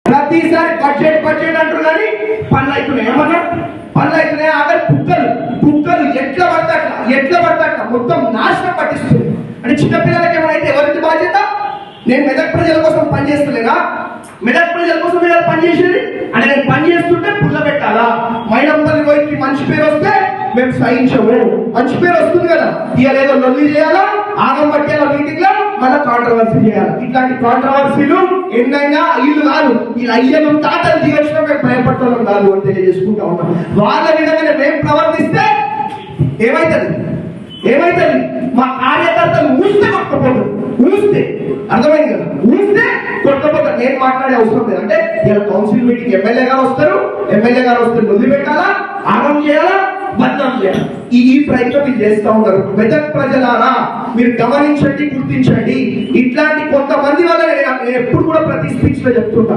ప్రతిసారి budget budget అంటారు కానీ పనులు అవుతున్నాయి. ఏమన్నా పనులు అవుతున్నాయి. ఆఖరి కుక్కలు ఎట్లా పడతాట మొత్తం నాశనం పట్టిస్తుంది. అంటే చిన్నపిల్లలకి ఏమైనా ఎవరికి బాధ్యత? నేను మెదక్ ప్రజల కోసం పనిచేస్తలేనా? మెదక్ ప్రజల కోసం మీరు పనిచేసేది అంటే నేను పని చేస్తుంటే పుల్ల పెట్టాలా? మైనంపల్లి పోయి మంచి పేరు వస్తే మేము సహించము. మంచి పేరు వస్తుంది కదా, ఇక ఏదో లొల్లి చేయాలా, ఆగం పట్టేలా మీటింగ్ లో మళ్ళీ కాంట్రవర్సీ చేయాలి. ఇట్లాంటి కాంట్రవర్సీలు ఎన్నైనా ఇల్లు కాదు, ఇలా అయ్యను తాతలు దిగొచ్చినా మేము భయపడటం కాదు అని తెలియజేసుకుంటా ఉన్నాం. వాళ్ళ విధంగా మేము ప్రవర్తిస్తే ఏమైతుంది? మా కార్యకర్తలు ఊస్తే కొట్టకపోతారు. ఊస్తే అర్థమైంది కదా, ఊస్తే కొట్టకపోతారు. నేను మాట్లాడే అవసరం లేదు. అంటే ఇలా కౌన్సిల్ మీటింగ్ ఎమ్మెల్యే గారు వస్తారు వదిలి పెట్టాలా, ఆగం చేయాలా, బద్నాం చేయాలి. ఈ ప్రయత్నం మీరు చేస్తూ ఉన్నారు. మెదక్ ప్రజలారా మీరు గమనించండి, గుర్తించండి. ఇట్లాంటి కొంతమంది వల్ల నేను ఎప్పుడు కూడా ప్రతి స్పీచ్ లో చెప్తుంటా,